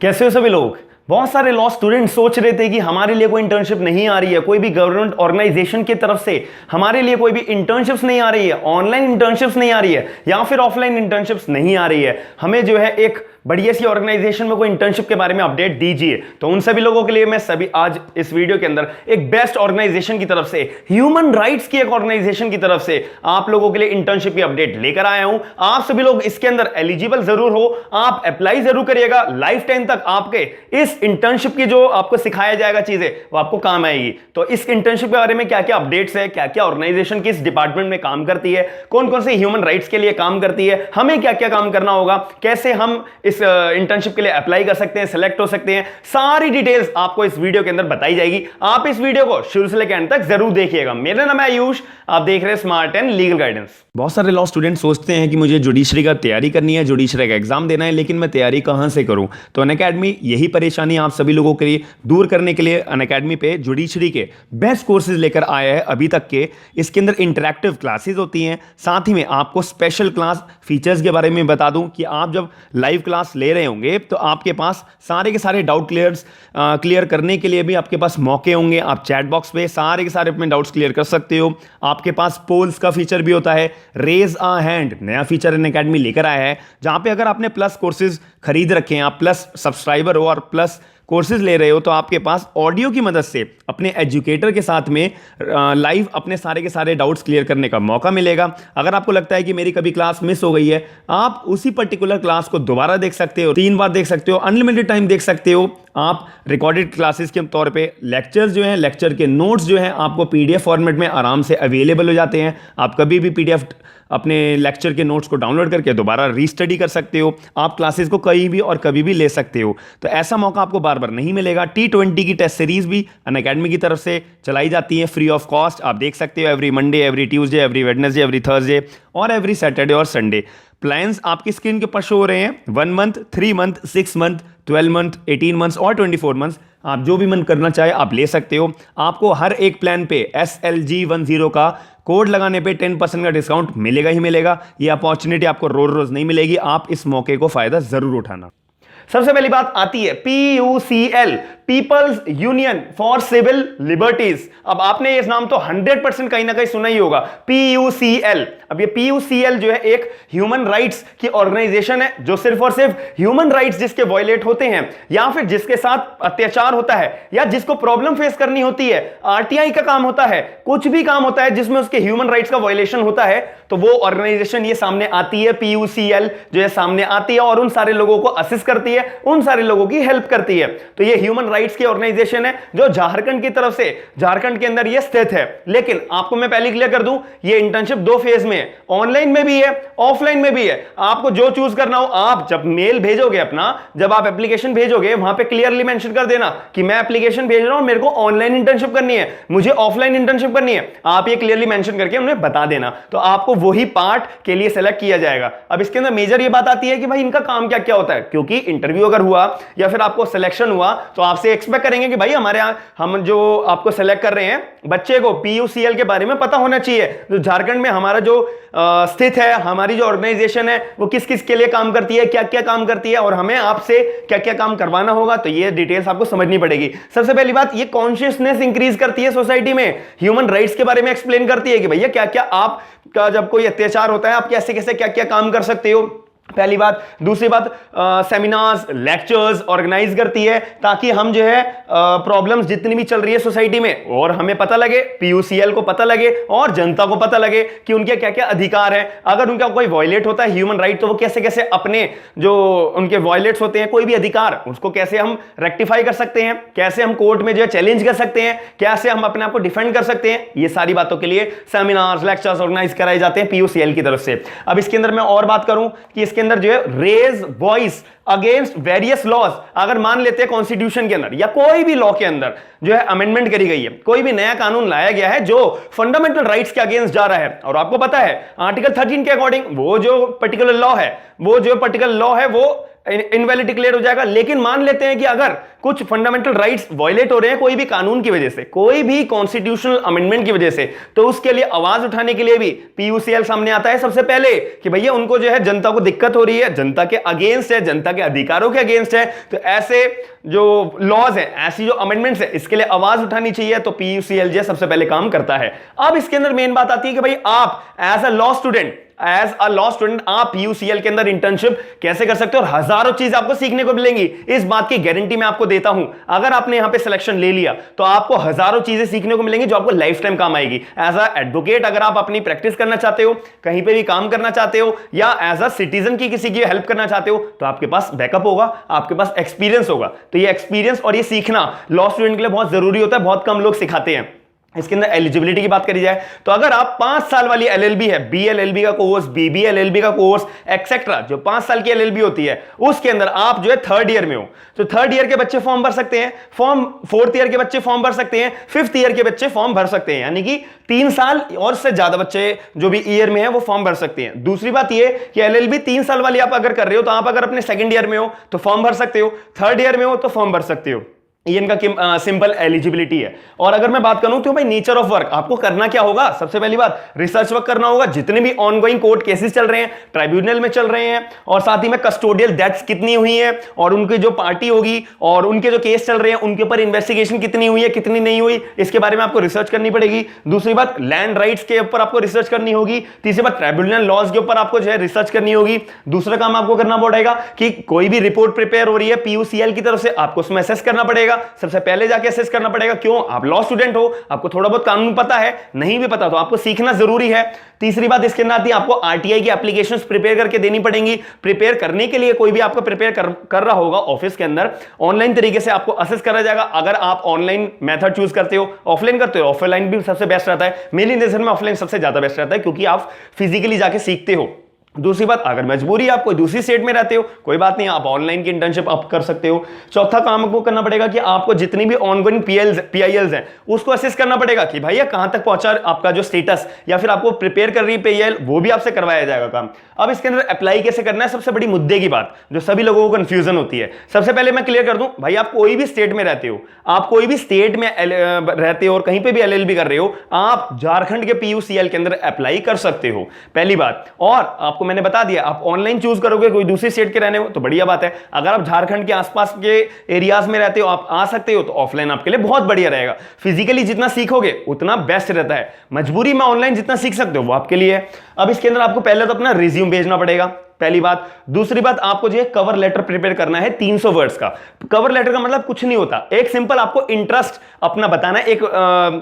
कैसे हो सभी लोग। बहुत सारे लॉ स्टूडेंट सोच रहे थे कि हमारे लिए कोई इंटर्नशिप नहीं आ रही है, कोई भी गवर्नमेंट ऑर्गेनाइजेशन की तरफ से हमारे लिए कोई भी इंटर्नशिप्स नहीं आ रही है, ऑनलाइन इंटर्नशिप्स नहीं आ रही है या फिर ऑफलाइन इंटर्नशिप्स नहीं आ रही है। हमें जो है एक बढ़िया सी ऑर्गेनाइजेशन में कोई इंटर्नशिप के बारे में अपडेट दीजिए। तो उन सभी लोगों के लिए मैं सभी आज इस वीडियो के अंदर एक बेस्ट ऑर्गेनाइजेशन की तरफ से, ह्यूमन राइट्स की एक ऑर्गेनाइजेशन की तरफ से आप लोगों के लिए इंटर्नशिप की अपडेट लेकर आया हूं। आप सभी लोग इसके अंदर एलिजिबल जरूर हो, आप अप्लाई जरूर करिएगा। लाइफ टाइम तक आपके इस इंटर्नशिप की जो आपको सिखाया जाएगा चीजें वो आपको काम आएगी। तो इस इंटर्नशिप के बारे में क्या क्या अपडेट्स है, क्या क्या ऑर्गेनाइजेशन किस डिपार्टमेंट में काम करती है, कौन कौन से ह्यूमन राइट्स के लिए काम करती है, हमें क्या क्या काम करना होगा, कैसे हम इस इंटर्नशिप के लिए अप्लाई कर सकते हैं, सिलेक्ट हो सकते हैं, सारी डिटेल्स आपको इस वीडियो के अंदर बताई जाएगी। आप इस वीडियो को शुरू से लेकर एंड तक जरूर देखिएगा। मेरा नाम है आयुष, आप देख रहे हैं स्मार्ट एंड लीगल गाइडेंस। बहुत सारे लॉ स्टूडेंट सोचते हैं कि मुझे जुडिशरी का तैयारी करनी है, जुडिशरी का एग्जाम देना है, लेकिन मैं तैयारी कहां से करूं। तो अनअकैडमी यही परेशानी आप सभी लोगों के लिए दूर करने के लिए अनअकैडमी पे जुडिशरी के बेस्ट कोर्सेज लेकर आया है अभी तक के। इसके अंदर इंटरैक्टिव क्लासेस होती हैं, साथ ही में आपको स्पेशल क्लास फीचर्स के बारे में बता दूं कि आप जब लाइव क्लास ले रहे होंगे तो आपके पास सारे के सारे डाउट क्लियर करने के लिए भी आपके पास मौके होंगे। आप चैट बॉक्स पे सारे के सारे अपने डाउट्स क्लियर कर सकते हो। आपके पास पोल्स का फीचर भी होता है, रेज अ हैंड नया फीचर अनअकैडमी लेकर आया है, जहां पे अगर आपने प्लस कोर्सेज खरीद रखे हैं, आप प्लस सब्सक्राइबर हो और प्लस कोर्सेज ले रहे हो, तो आपके पास ऑडियो की मदद से अपने एजुकेटर के साथ में लाइव अपने सारे के सारे डाउट्स क्लियर करने का मौका मिलेगा। अगर आपको लगता है कि मेरी कभी क्लास मिस हो गई है, आप उसी पर्टिकुलर क्लास को दोबारा देख सकते हो, 3 बार देख सकते हो, अनलिमिटेड टाइम देख सकते हो। आप रिकॉर्डेड क्लासेस के तौर पे लेक्चर्स जो हैं, लेक्चर के नोट्स जो हैं आपको पीडीएफ फॉर्मेट में आराम से अवेलेबल हो जाते हैं। आप कभी भी पीडीएफ अपने लेक्चर के नोट्स को डाउनलोड करके दोबारा रीस्टडी कर सकते हो। आप क्लासेस को कहीं भी और कभी भी ले सकते हो। तो ऐसा मौका आपको बार बार नहीं मिलेगा। T20 की टेस्ट सीरीज भी अनअकैडमी की तरफ से चलाई जाती है फ्री ऑफ कॉस्ट। आप देख सकते हो every Monday, every Tuesday, every Wednesday, every Thursday और एवरी सैटरडे और संडे। प्लान्स आपकी स्क्रीन के ऊपर शो हो रहे हैं, 1 month, 3 month, 6 month, 12 month, 18 months और 24 मंथ्स। आप जो भी मन करना चाहे आप ले सकते हो। आपको हर एक प्लान पे SLG10 का कोड लगाने पे 10% का डिस्काउंट मिलेगा ही मिलेगा। ये अपॉर्चुनिटी आपको रोज रोज नहीं मिलेगी, आप इस मौके को फायदा जरूर उठाना। सबसे पहली बात आती है PUCL, people's union for civil liberties. अब आपने ये नाम तो 100% कहीं ना कहीं सुना ही होगा, PUCL। अब ये PUCL जो है एक ह्यूमन राइट्स की ऑर्गेनाइजेशन है, जो सिर्फ और सिर्फ ह्यूमन राइट्स जिसके वायलेट होते हैं या फिर जिसके साथ अत्याचार होता है या जिसको प्रॉब्लम फेस करनी होती है, RTI का काम होता है, कुछ भी काम होता है जिसमें उसके ह्यूमन राइट्स का वायलेशन होता है, तो वो ऑर्गेनाइजेशन ये सामने आती है, PUCL जो है सामने आती है और उन सारे लोगों को असिस्ट करती है, उन सारे लोगों की हेल्प करती है। तो ये ह्यूमन राइट्स की ऑर्गेनाइजेशन है जो झारखंड की तरफ से, झारखंड के अंदर ये स्थित है। लेकिन आपको मैं पहले क्लियर कर दूं, ये इंटर्नशिप 2 फेज में है, ऑनलाइन में भी है, ऑफलाइन में भी है। आपको जो चूज करना हो, आप जब मेल भेजोगे अपना, जब आप एप्लीकेशन भेजोगे, वहां पे क्लियरली मेंशन कर देना कि मैं एप्लीकेशन भेज रहा हूं, मेरे को ऑनलाइन इंटर्नशिप करनी है, मुझे ऑफलाइन इंटर्नशिप करनी है। आप ये क्लियरली मेंशन करके उन्हें बता देना, तो आपको वही पार्ट के लिए सेलेक्ट किया जाएगा। अब इसके अंदर मेजर ये बात आती है कि भाई इनका काम क्या क्या होता है, क्योंकि इंटरव्यू अगर हुआ या फिर आपको सिलेक्शन हुआ तो आपसे एक्सपेक्ट करेंगे कि भाई हमारे यहां हम जो आपको सेलेक्ट कर रहे हैं बच्चे को PUCL के बारे में पता होना चाहिए। जो झारखंड में हमारा जो स्थित है, हमारी जो ऑर्गेनाइजेशन है वो किस किस के लिए काम करती है, क्या क्या काम करती है और हमें आपसे क्या क्या काम करवाना होगा, तो ये डिटेल्स आपको समझनी पड़ेगी। सबसे पहली बात, ये कॉन्शियसनेस इंक्रीज करती है सोसाइटी में, ह्यूमन राइट्स के बारे में एक्सप्लेन करती है कि भैया क्या क्या आपका जब कोई अत्याचार होता है आप कैसे कैसे क्या क्या काम कर सकते हो, पहली बात। दूसरी बात, सेमिनार्स, लेक्चर्स ऑर्गेनाइज करती है ताकि हम जो है प्रॉब्लम्स जितनी भी चल रही है सोसाइटी में और हमें पता लगे, PUCL को पता लगे और जनता को पता लगे कि उनके क्या क्या अधिकार है। अगर उनका कोई वायलेट होता है ह्यूमन राइट, तो वो कैसे कैसे अपने जो उनके वायलेट्स होते हैं कोई भी अधिकार, उसको कैसे हम रेक्टिफाई कर सकते हैं, कैसे हम कोर्ट में जो है चैलेंज कर सकते हैं, कैसे हम अपने आप को डिफेंड कर सकते हैं। ये सारी बातों के लिए सेमिनार्स, लेक्चर्स ऑर्गेनाइज कराए जाते हैं PUCL की तरफ से। अब इसके अंदर मैं और बात करूं कि इसके अंदर जो है raise voice against various laws. अगर मान लेते हैं कॉन्स्टिट्यूशन के अंदर या कोई भी लॉ के अंदर जो है अमेंडमेंट करी गई है, कोई भी नया कानून लाया गया है जो फंडामेंटल राइट्स के अगेंस्ट जा रहा है, और आपको पता है आर्टिकल 13 के अकॉर्डिंग वो जो पर्टिकुलर लॉ है वो इनवैलिड डिक्लेयर हो जाएगा। लेकिन मान लेते हैं कि अगर कुछ फंडामेंटल राइट्स वायलेट हो रहे हैं कोई भी कानून की वजह से, कोई भी कॉन्स्टिट्यूशनल अमेंडमेंट की वजह से, तो उसके लिए आवाज उठाने के लिए भी पीयूसीएल सामने आता है सबसे पहले कि भैया उनको जो है जनता को दिक्कत हो रही है, जनता के अगेंस्ट है, जनता के अधिकारों के अगेंस्ट है, तो ऐसे जो लॉज है, ऐसी जो अमेंडमेंट्स है, इसके लिए आवाज उठानी चाहिए, तो पीयूसीएल जो सबसे पहले काम करता है। अब इसके अंदर मेन बात आती है कि भाई आप एज अ लॉ स्टूडेंट आप यूसीएल के अंदर इंटर्नशिप कैसे कर सकते हो, और हजारों चीज आपको सीखने को मिलेंगी। इस बात की गारंटी मैं आपको देता हूं, अगर आपने यहां पे सिलेक्शन ले लिया तो आपको हजारों चीजें सीखने को मिलेंगी जो आपको लाइफ टाइम काम आएगी। एज अ एडवोकेट अगर आप अपनी प्रैक्टिस करना चाहते हो, कहीं पे भी काम करना चाहते हो, या एज अ सिटीजन की किसी की हेल्प करना चाहते हो, तो आपके पास बैकअप होगा, आपके पास एक्सपीरियंस होगा। तो ये एक्सपीरियंस और ये सीखना लॉ स्टूडेंट के लिए बहुत जरूरी होता है, बहुत कम लोग सिखाते हैं। इसके अंदर एलिजिबिलिटी की बात करी जाए तो अगर आप 5 साल वाली एलएलबी है, बीएलएलबी का कोर्स, बीबीएलएलबी का कोर्स एक्सेट्रा, जो 5 साल की एलएलबी होती है, उसके अंदर आप जो है 3rd ईयर में हो, तो 3rd ईयर के बच्चे फॉर्म भर सकते हैं, 4th ईयर के बच्चे फॉर्म भर सकते हैं, 5th ईयर के बच्चे फॉर्म भर सकते हैं, यानी कि 3 साल और से ज्यादा बच्चे जो भी ईयर में है वो फॉर्म भर सकते हैं। दूसरी बात ये कि एलएलबी 3 साल वाली आप अगर कर रहे हो तो आप अगर अपने 2nd ईयर में हो तो फॉर्म भर सकते हो, 3rd ईयर में हो तो फॉर्म भर सकते हो। ये इनका सिंपल एलिजिबिलिटी है। और अगर मैं बात करूं तो भाई नेचर ऑफ वर्क, आपको करना क्या होगा, सबसे पहली बात रिसर्च वर्क करना होगा। जितने भी ऑनगोइंग कोर्ट केसेस चल रहे हैं, ट्राइब्यूनल में चल रहे हैं, और साथ ही में कस्टोडियल डेथ्स कितनी हुई है, और उनकी जो पार्टी होगी और उनके जो केस चल रहे हैं उनके ऊपर इन्वेस्टिगेशन कितनी हुई है, कितनी नहीं हुई, इसके बारे में आपको रिसर्च करनी पड़ेगी। दूसरी बात लैंड राइट्स के ऊपर आपको रिसर्च करनी होगी। तीसरी बात ट्राइब्यूनल लॉज के ऊपर आपको जो है रिसर्च करनी होगी। दूसरा काम आपको करना पड़ेगा कि कोई भी रिपोर्ट प्रिपेयर हो रही है पीयूसीएल की तरफ से, आपको उसमें असेस करना पड़ेगा, सबसे पहले जाके असेस करना पड़ेगा। क्यों, आप लॉ स्टूडेंट हो, आपको थोड़ा बहुत कानून पता है, नहीं भी पता तो आपको सीखना जरूरी है। तीसरी बात इसके अंदर आती है आपको आरटीआई की एप्लीकेशंस प्रिपेयर करके देनी पड़ेंगी। प्रिपेयर करने के लिए कोई भी आपको प्रिपेयर कर रहा होगा ऑफिस के अंदर, ऑनलाइन तरीके से आपको असेस करा जाएगा। अगर आप ऑनलाइन मेथड चूज करते हो, ऑफलाइन करते हो, ऑफलाइन भी सबसे बेस्ट रहता है। मेरी नजर में ऑफलाइन सबसे ज्यादा बेस्ट रहता है, क्योंकि आप फिजिकली जाके सीखते हो। दूसरी बात, अगर मजबूरी आप कोई दूसरी स्टेट में रहते हो, कोई बात नहीं, आप ऑनलाइन की इंटर्नशिप आप कर सकते हो। चौथा काम आपको करना पड़ेगा कि आपको जितनी भी ऑनगोइंग पीआईएल्स हैं उसको असेस करना पड़ेगा कि भैया कहां तक पहुंचा आपका जो स्टेटस, या फिर आपको प्रिपेयर कर रही है पीआईएल, वो भी आपसे करवाया जाएगा काम। अब इसके अंदर अप्लाई कैसे करना है, सबसे बड़ी मुद्दे की बात जो सभी लोगों को कंफ्यूजन होती है, सबसे पहले मैं क्लियर कर दूं, भाई आप कोई भी स्टेट में रहते हो, आप कोई भी स्टेट में रहते हो और कहीं पे भी एलएलबी कर रहे हो, आप झारखंड के पीयूसीएल के अंदर अप्लाई कर सकते हो, पहली बात। और आपको मैंने बता दिया, आप ऑनलाइन चूज करोगे, कोई दूसरी स्टेट के रहने हो तो बढ़िया बात है। अगर आप झारखंड के आसपास के एरियाज में रहते हो, आप आ सकते हो, तो ऑफलाइन आपके लिए बहुत बढ़िया रहेगा। फिजिकली जितना सीखोगे उतना बेस्ट रहता है, मजबूरी में ऑनलाइन जितना सीख सकते हो वो आपके लिए है। अब इसके अंदर आपको पहले तो अपना रिज्यूम भेजना पड़ेगा, पहली बात। दूसरी बात, आपको जो है कवर लेटर प्रिपेयर करना है 300 वर्ड्स का। कवर लेटर का मतलब कुछ नहीं होता, एक सिंपल आपको इंटरेस्ट अपना बताना है, एक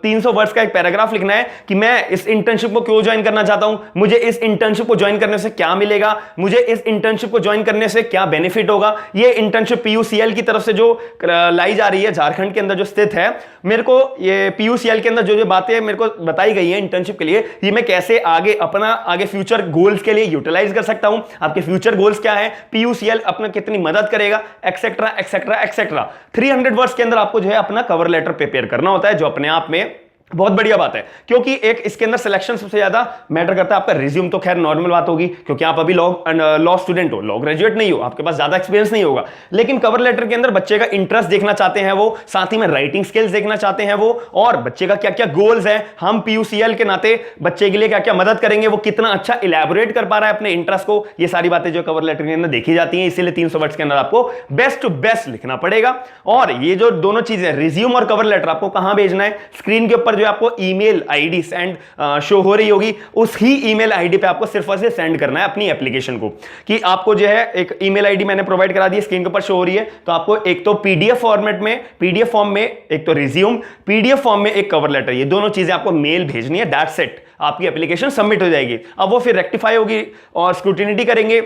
300 वर्ड्स का एक पैराग्राफ लिखना है कि मैं इस इंटर्नशिप को क्यों ज्वाइन करना चाहता हूं, मुझे इस इंटर्नशिप को ज्वाइन करने से क्या मिलेगा, मुझे इस इंटर्नशिप को ज्वाइन करने से क्या बेनिफिट होगा। ये इंटर्नशिप पीयूसीएल की तरफ से जो लाई जा रही है, झारखंड के अंदर जो स्थित है, मेरे को ये पीयूसीएल के अंदर जो जो बातें मेरे को बताई गई है इंटर्नशिप के लिए, ये मैं कैसे आगे फ्यूचर गोल्स के लिए यूटिलाइज कर सकता हूं, आपके फ्यूचर गोल्स क्या है, पीयूसीएल अपना कितनी मदद करेगा, एक्सेट्रा एक्सेट्रा एक्सेट्रा। 300 वर्ड्स के अंदर आपको जो है अपना कवर लेटर प्रिपेयर करना होता है, जो अपने आप में बहुत बढ़िया बात है। क्योंकि एक इसके अंदर सिलेक्शन सबसे ज्यादा मैटर करता है। आपका रिज्यूम तो खैर नॉर्मल बात होगी, क्योंकि आप अभी लॉ स्टूडेंट हो, लॉ ग्रेजुएट नहीं हो, आपके पास ज्यादा एक्सपीरियंस नहीं होगा। लेकिन कवर लेटर के अंदर बच्चे का इंटरेस्ट देखना चाहते हैं वो, साथ ही में राइटिंग स्किल्स देखना चाहते हैं वो, और बच्चे का क्या क्या गोल्स है, हम पीयूसीएल के नाते बच्चे के लिए क्या क्या मदद करेंगे, वो कितना अच्छा इलेबोरेट कर पा रहा है अपने इंटरेस्ट को, ये सारी बातें जो कवर लेटर के अंदर देखी जाती है। इसीलिए 300 वर्ड्स के अंदर आपको बेस्ट टू बेस्ट लिखना पड़ेगा। और ये जो दोनों चीजें, रिज्यूम और कवर लेटर, आपको कहां भेजना है, स्क्रीन के ऊपर जो आपको ईमेल आईडी सेंड शो हो रही होगी, उस ही ईमेल आईडी पे आपको सिर्फ और सिर्फ सेंड करना है अपनी एप्लीकेशन को। कि आपको जो है एक ईमेल आईडी मैंने प्रोवाइड करा दी, स्क्रीन के ऊपर शो हो रही है, तो आपको एक तो पीडीएफ फॉर्मेट में, पीडीएफ फॉर्म में एक तो रिज्यूम, पीडीएफ फॉर्म में एक कवर लेटर, ये दोनों चीजें आपको मेल भेजनी है, दैट्स इट। आपकी एप्लीकेशन सबमिट हो जाएगी। अब वो फिर रेक्टिफाई होगी और स्क्रूटिनिटी करेंगे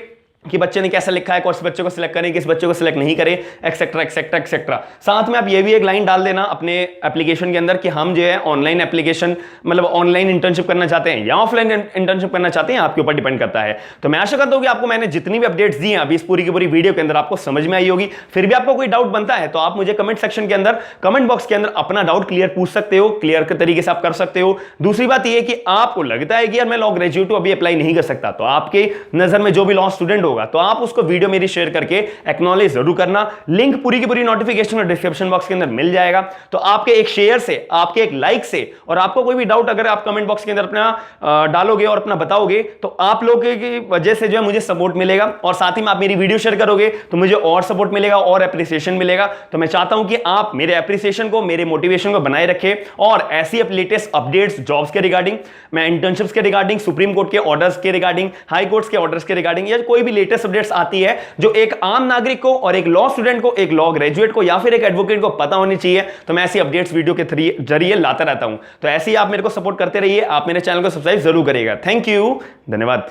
कि बच्चे ने कैसा लिखा है, कौन से बच्चे को सिलेक्ट करें, किस बच्चे को सिलेक्ट नहीं करें, एक्सेट्रा एक्सेट्रा एक्सेट्रा। साथ में आप ये भी एक लाइन डाल देना अपने एप्लीकेशन के अंदर कि हम जो है ऑनलाइन एप्लीकेशन, मतलब ऑनलाइन इंटर्नशिप करना चाहते हैं या ऑफलाइन इंटर्नशिप करना चाहते हैं, आपके ऊपर डिपेंड करता है। तो मैं आशा करता हूं कि आपको मैंने जितनी भी अपडेट्स दी हैं अभी इस पूरी की पूरी वीडियो के अंदर आपको समझ में आई होगी। फिर भी आपको कोई डाउट बनता है तो आप मुझे कमेंट सेक्शन के अंदर, कमेंट बॉक्स के अंदर अपना डाउट क्लियर पूछ सकते हो, क्लियर के तरीके से आप कर सकते हो। दूसरी बात यह है कि आपको लगता है कि यार मैं लॉ ग्रेजुएट हूं, अभी अप्लाई नहीं कर सकता, तो आपके नजर में जो भी लॉ स्टूडेंट होगा होगा तो आप उसको वीडियो मेरी शेयर करके एक्नॉलेज जरूर करना। लिंक पूरी की पूरी नोटिफिकेशन डिस्क्रिप्शन बॉक्स के अंदर मिल जाएगा। तो आपके एक शेयर से, आपके एक लाइक से, और आपको कोई भी डाउट अगर आप कमेंट बॉक्स के अंदर अपना डालोगे और अपना बताओगे तो आप लोगों की वजह से जो है मुझे सपोर्ट मिलेगा, और साथ ही में आप मेरी वीडियो शेयर करोगे तो मुझे और सपोर्ट मिलेगा और एप्रिसिएशन मिलेगा। तो मैं चाहता हूं कि आप मेरे एप्रिसिएशन को, मेरे मोटिवेशन को बनाए रखें, और ऐसी लेटेस्ट अपडेट्स जॉब्स के रिगार्डिंग, मैं इंटर्नशिप्स के रिगार्डिंग, सुप्रीम कोर्ट के ऑर्डर्स के रिगार्डिंग, हाई कोर्ट्स के ऑर्डर्स के रिगार्डिंग, या कोई भी लेटेस्ट अपडेट्स आती है जो एक आम नागरिक को और एक लॉ स्टूडेंट को, एक लॉ ग्रेजुएट को या फिर एक एडवोकेट को पता होनी चाहिए, तो मैं ऐसी अपडेट्स वीडियो के जरिए लाता रहता हूं। तो ऐसे ही आप मेरे को सपोर्ट करते रहिए, आप मेरे चैनल को सब्सक्राइब जरूर करिएगा। थैंक यू, धन्यवाद।